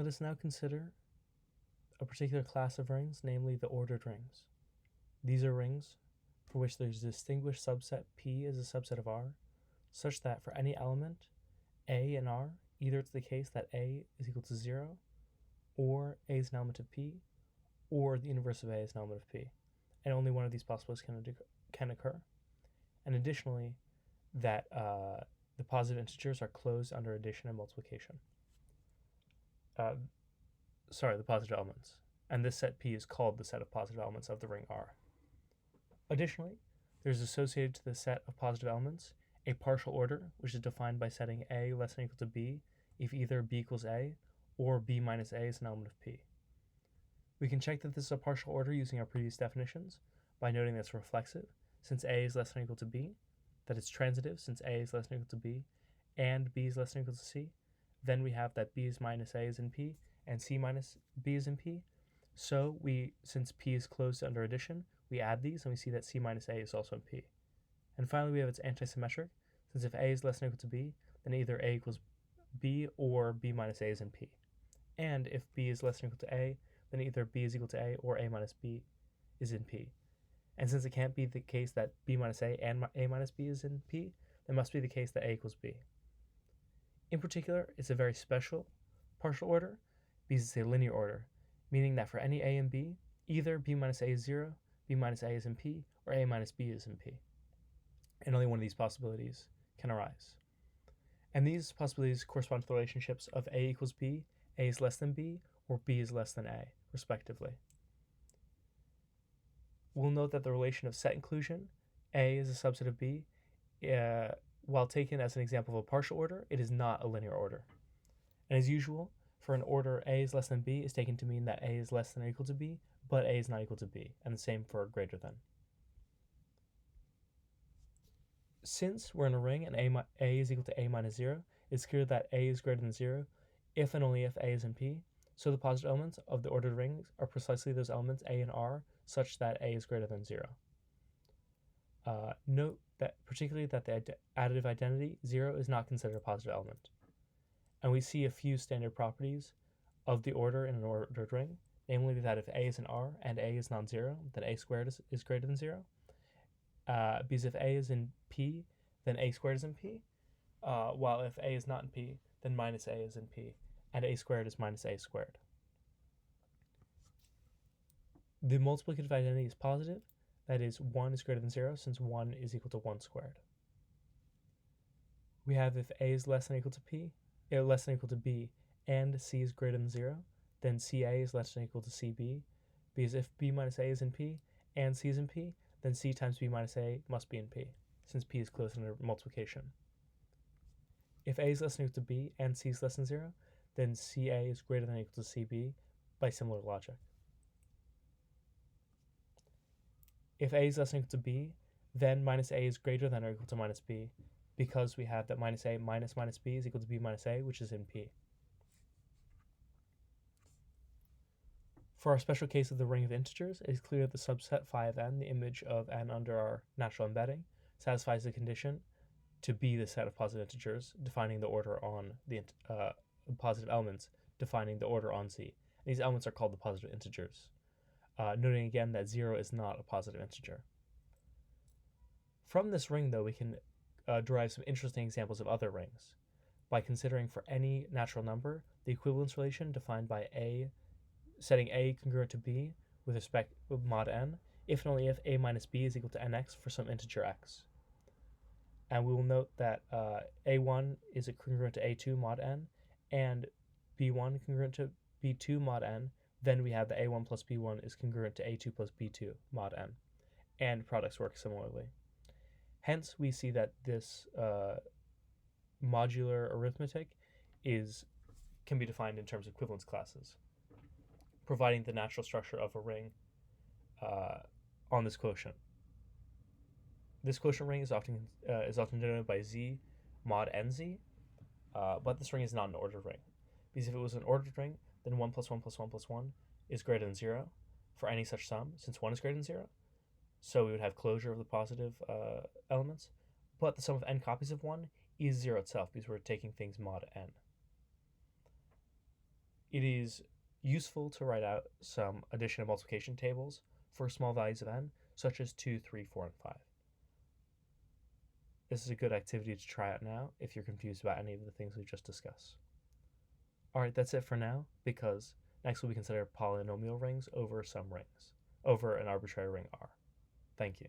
Let us now consider a particular class of rings, namely the ordered rings. These are rings for which there is a distinguished subset P is a subset of R, such that for any element A in R, either it's the case that A is equal to 0, or A is an element of P, or the inverse of A is an element of P. And only one of these possibilities can occur. And additionally, that the positive integers are closed under addition and multiplication. The positive elements. And this set P is called the set of positive elements of the ring R. Additionally, there's associated to the set of positive elements a partial order, which is defined by setting A less than or equal to B if either B equals A or B minus A is an element of P. We can check that this is a partial order using our previous definitions by noting that it's reflexive, since A is less than or equal to B, that it's transitive, since A is less than or equal to B, and B is less than or equal to C. Then we have that B is minus A is in P, and C minus B is in P. So since P is closed under addition, we add these and we see that C minus A is also in P. And finally, we have its anti-symmetric, since if A is less than or equal to B, then either A equals B or B minus A is in P. And if B is less than or equal to A, then either B is equal to A or A minus B is in P. And since it can't be the case that B minus A and A minus B is in P, it must be the case that A equals B. In particular, it's a very special partial order because it's a linear order, meaning that for any A and B, either B minus A is 0, B minus A is in P, or A minus B is in P. And only one of these possibilities can arise. And these possibilities correspond to the relationships of A equals B, A is less than B, or B is less than A, respectively. We'll note that the relation of set inclusion, A is a subset of B, while taken as an example of a partial order, it is not a linear order. And as usual, for an order A is less than B is taken to mean that A is less than or equal to B, but A is not equal to B, and the same for greater than. Since we're in a ring and A is equal to A minus 0, it's clear that A is greater than 0 if and only if A is in P, so the positive elements of the ordered rings are precisely those elements A and R such that A is greater than 0. Note that particularly that the additive identity 0 is not considered a positive element. And we see a few standard properties of the order in an ordered ring, namely that if A is in R and A is non-zero, then A squared is greater than 0. Because if A is in P, then A squared is in P, while if A is not in P, then minus A is in P, and A squared is minus A squared. The multiplicative identity is positive, that is 1 is greater than 0, since 1 is equal to 1 squared. We have if A is less than or equal to P, less than or equal to B, and C is greater than 0, then CA is less than or equal to CB, because if B minus A is in P and C is in P, then C times B minus A must be in P, since P is closed under multiplication. If A is less than or equal to B and C is less than 0, then CA is greater than or equal to CB by similar logic. If A is less than or equal to B, then minus A is greater than or equal to minus B, because we have that minus A minus minus B is equal to B minus A, which is in P. For our special case of the ring of integers, it is clear that the subset phi of n, the image of n under our natural embedding, satisfies the condition to be the set of positive integers, defining the order on the positive elements, defining the order on Z. And these elements are called the positive integers, noting again that 0 is not a positive integer. From this ring, though, we can derive some interesting examples of other rings by considering for any natural number the equivalence relation defined by setting A congruent to B with respect to mod n, if and only if A minus B is equal to nx for some integer x. And we will note that A1 is congruent to A2 mod n, and B1 congruent to B2 mod n. Then we have that A1 plus B1 is congruent to A2 plus B2 mod n, and products work similarly. Hence, we see that this modular arithmetic can be defined in terms of equivalence classes, providing the natural structure of a ring on this quotient. This quotient ring is often denoted by Z mod nz, but this ring is not an ordered ring, because if it was an ordered ring, then 1 plus 1 plus 1 plus 1 is greater than 0 for any such sum, since 1 is greater than 0. So we would have closure of the positive elements, but the sum of n copies of 1 is 0 itself, because we're taking things mod n. it is useful to write out some addition and multiplication tables for small values of n, such as 2, 3, 4, and 5. This is a good activity to try out now if you're confused about any of the things we've just discussed. Alright, that's it for now, because next we'll be considering polynomial rings over some rings, over an arbitrary ring R. Thank you.